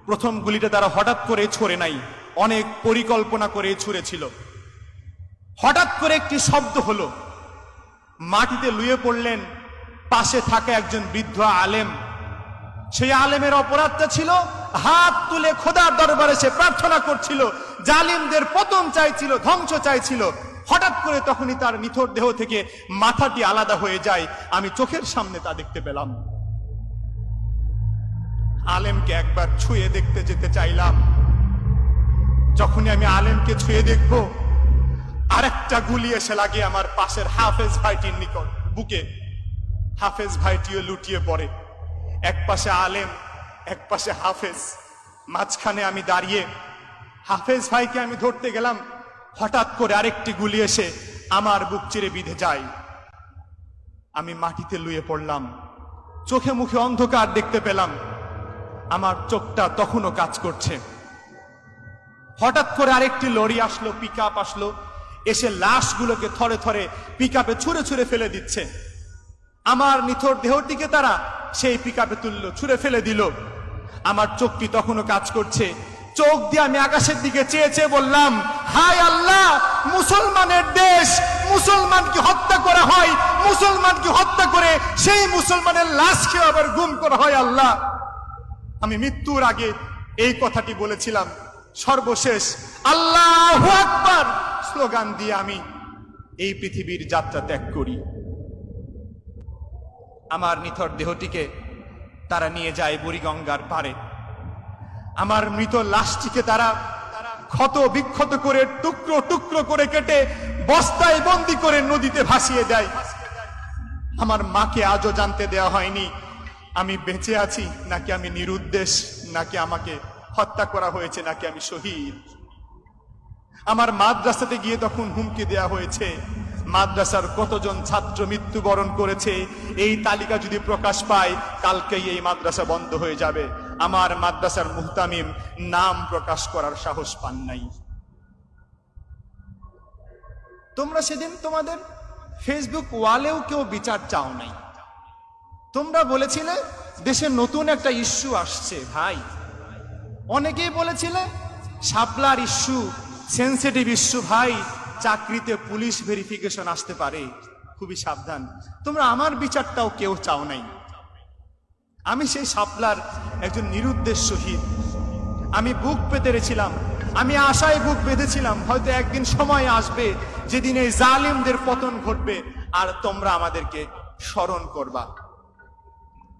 প্রথম গুলিটা তারা হঠাৎ করে ছুড়ে নাই, অনেক পরিকল্পনা করে ছুঁড়েছিল। হঠাৎ করে একটি শব্দ হলো, মাটিতে লুয়ে পড়লেন পাশে থাকা একজন বৃদ্ধ আলেম। সেই আলেমের অপরাধটা ছিল হাত তুলে খোদার দরবারে সে প্রার্থনা করছিল, জালিমদের পতন চাইছিল, ধ্বংস চাইছিল। হঠাৎ করে তখনই তার নিথর দেহ থেকে মাথাটি আলাদা হয়ে যায়। আমি চোখের সামনে তা দেখতে পেলাম। আলেমকে একবার ছুঁয়ে দেখতে যেতে চাইলাম। যখনই আমি আলেমকে ছুঁয়ে দেখব, আরেকটা গুলি এসে লাগে আমার পাশের হাফেজ ভাইটির নিকট বুকে। হাফেজ ভাইটিও লুটিয়ে পড়ে। এক পাশে আলেম, এক পাশে হাফেজ, মাঝখানে আমি দাঁড়িয়ে। হাফেজ ভাইকে আমি ধরতে গেলাম, হঠাৎ করে আরেকটি গুলি এসে আমার বুক চিরে বিঁধে যায়। আমি মাটিতে লুয়ে পড়লাম, চোখে মুখে অন্ধকার দেখতে পেলাম। আমার চোখটা তখনও কাজ করছে। হঠাৎ করে আরেকটি লরি আসলো, পিকআপ আসলো, এসে লাশগুলোকে থরে থরে পিকআপে ছুঁড়ে ছুঁড়ে ফেলে দিচ্ছে। আমার নিথর দেহটিকে তারা সেই পিকআপে তুললো, ছুঁড়ে ফেলে দিল। আমার চোখটি তখনও কাজ করছে। চোখ দিয়ে আমি আকাশের দিকে চেয়ে চেয়ে বললাম, হায় আল্লাহ, মুসলমানের দেশ, মুসলমানকে হত্যা করা হয়, মুসলমানকে হত্যা করে সেই মুসলমানের লাশকে আবার গুম করা হয়। আল্লাহ, আমি মৃত্যুর আগে এই কথাটি বলেছিলাম। সর্বশেষ আল্লাহু আকবার স্লোগান দিয়ে আমি এই পৃথিবীর যাত্রা ত্যাগ করি। আমার নিথর দেহটিকে তারা নিয়ে যায় বুড়িগঙ্গার পারে। আমার মৃত লাশটিকে তারা ক্ষত বিক্ষত করে টুকরো টুকরো করে কেটে বস্তায় বন্দি করে নদীতে ভাসিয়ে দেয়। আমার মাকে আজও জানতে দেওয়া হয়নি আমি বেঁচে আছি নাকি আমি নিরুদ্দেশ, নাকি আমাকে হত্যা করা হয়েছে, নাকি আমি শহীদ। আমার মাদ্রাসাতে গিয়ে তখন হুমকি দেয়া হয়েছে, মাদ্রাসার কতজন ছাত্র মৃত্যুবরণ করেছে এই তালিকা যদি প্রকাশ পায়, কালকেই এই মাদ্রাসা বন্ধ হয়ে যাবে। আমার মাদ্রাসার মুহতামিম নাম প্রকাশ করার সাহস পান নাই। তোমরা সেদিন তোমাদের ফেসবুক ওয়ালেও কেউ বিচার চাও নাই। তোমরা বলেছিলে দেশে নতুন একটা ইস্যু আসছে। ভাই, অনেকেই বলেছিলে শাপলার ইস্যু, সেন্সিটিভ ইস্যু। ভাই, চাকরিতে পুলিশ ভেরিফিকেশন আসতে পারে, খুবই সাবধান। তোমরা আমার বিচারটাও কেউ চাও নাই। আমি সেই শাপলার একজন নিরুদ্দেশ শহীদ। আমি বুক পেতে রেছিলাম, আমি আশায় বুক বেঁধেছিলাম, হয়তো একদিন সময় আসবে যেদিন এই জালিমদের পতন ঘটবে আর তোমরা আমাদেরকে স্মরণ করবা।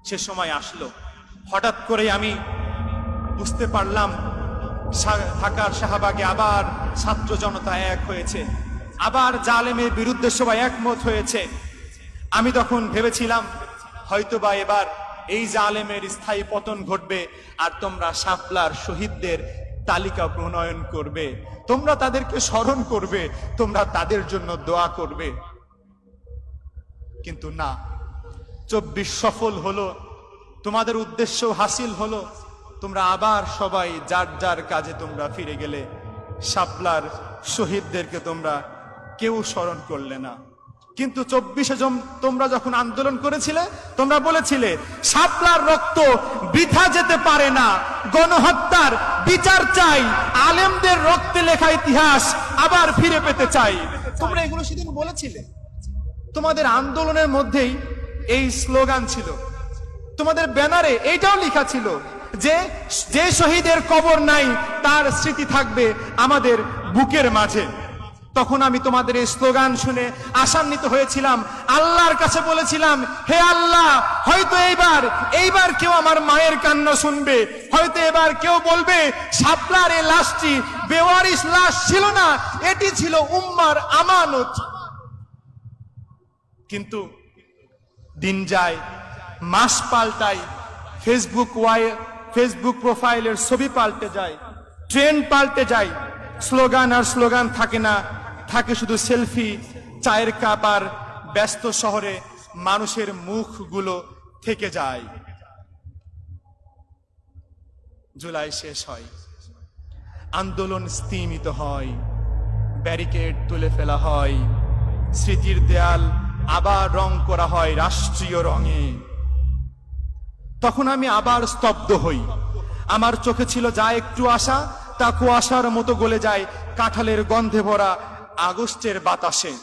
সে সময় আসলো। হঠাৎ করে আমি বুঝতে পারলাম ঢাকার শাহবাগে আবার ছাত্র জনতা এক হয়েছে, আবার জালেমের বিরুদ্ধে সবাই একমত হয়েছে। আমি তখন ভেবেছিলাম হয়তোবা এবার এই জালেমের স্থায়ী পতন ঘটবে আর তোমরা শাপলার শহীদদের তালিকা প্রণয়ন করবে, তোমরা তাদেরকে স্মরণ করবে, তোমরা তাদের জন্য দোয়া করবে। কিন্তু না, 24 সফল হলো, তোমাদের উদ্দেশ্য হাসিল হলো। তোমরা আবার সবাই যার যার কাজে তোমরা ফিরে গেলে। শাপলার শহীদদেরকে তোমরা কেউ স্মরণ করলে না। কিন্তু 24-এ তোমরা যখন আন্দোলন করেছিলে, তোমরা বলেছিলে শাপলার রক্ত বৃথা যেতে পারে না, গণহত্যার বিচার চাই, আলেমদের রক্তে লেখা ইতিহাস আবার ফিরে পেতে চাই। তোমরা এগুলো সেদিন বলেছিলে। তোমাদের আন্দোলনের মধ্যেই এই স্লোগান ছিল, তোমাদের ব্যানারে এইটাও লেখা ছিল যে যে শহীদের কবর নাই তার স্মৃতি থাকবে আমাদের বুকের মাঝে। তখন আমি তোমাদের এই স্লোগান শুনে আশান্বিত হয়েছিলাম, আল্লাহর কাছে বলেছিলাম, হে আল্লাহ, হয়তো এইবার কেউ আমার মায়ের কান্না শুনবে, হয়তো এবার কেউ বলবে শাপলার এই লাশটি বেওয়ারিশ লাশ ছিল না, এটি ছিল উম্মার আমানত। কিন্তু দিন যায়, মাস পাল্টায়, ফেসবুক প্রোফাইলের ছবি পাল্টে যায়, ট্রেন্ড পাল্টে যায়, স্লোগান আর স্লোগান থাকে না, থাকে শুধু সেলফি, চায়ের কাপ আর ব্যস্ত শহরে মানুষের মুখগুলো থেকে যায়। জুলাই শেষ হয়, আন্দোলন স্তিমিত হয়, ব্যারিকেড তুলে ফেলা হয়, স্মৃতির দেয়াল আবার রং করা হয় রাষ্ট্রীয় রঙে। তখন আমি আবার স্তব্ধ হই, আমার চোখে ছিল যা একটু আশা, তা কুয়াশার মতো গলে যায় কাঁঠালের গন্ধে ভরা আগস্টের বাতাসে।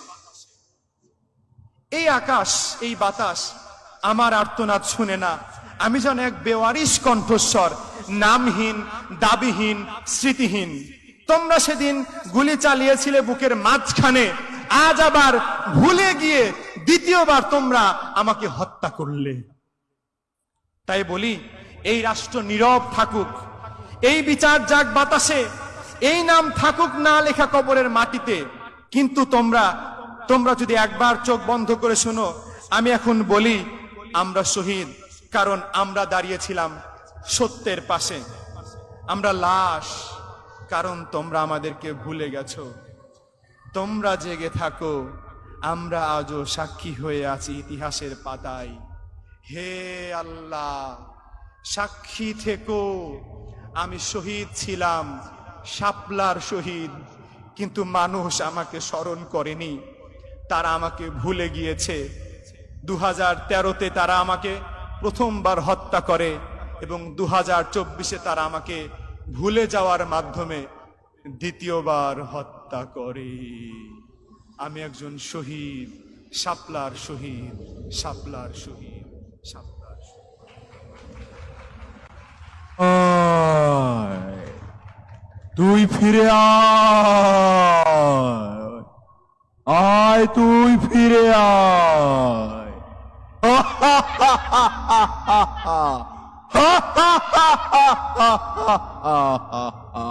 এই আকাশ, এই বাতাস আমার আর্তনাদ শুনে না। আমি যেন এক বেওয়ারিশ কণ্ঠস্বর, নামহীন, দাবিহীন, স্মৃতিহীন। তোমরা সেদিন গুলি চালিয়েছিলে বুকের মাঝখানে, আজ আবার ভুলে গিয়ে দ্বিতীয়বার তোমরা আমাকে হত্যা করলে। তাই বলি, এই রাষ্ট্র নীরব থাকুক, এই বিচার যাক বাতাসে, এই নাম থাকুক না লেখা কবরের মাটিতে। কিন্তু তোমরা যদি একবার চোখ বন্ধ করে শোনো, আমি এখন বলি আমরা শহীদ, কারণ আমরা দাঁড়িয়েছিলাম সত্যের পাশে। আমরা লাশ, কারণ তোমরা আমাদেরকে ভুলে গেছো। তোমরা জেগে থাকো, আমরা আজও সাক্ষী হয়ে আছি ইতিহাসের পাতায়। হে আল্লাহ, সাক্ষী থেকো। আমি শহীদ ছিলাম, শাপলার শহীদ, কিন্তু মানুষ আমাকে স্মরণ করেনি, তারা আমাকে ভুলে গিয়েছে। 2013-তে তারা আমাকে প্রথমবার হত্যা করে এবং 2024-এ তারা আমাকে ভুলে যাওয়ার মাধ্যমে দ্বিতীয়বার হত্যা করে। আমি একজন শহীদ, শাপলার শহীদ, শাপলার শহীদ, শাপলার শহীদ। তুই ফিরে আয়, আয় তুই ফিরে আয়। হা হা হা হা হা হা হা হা হা হা হা হা হা।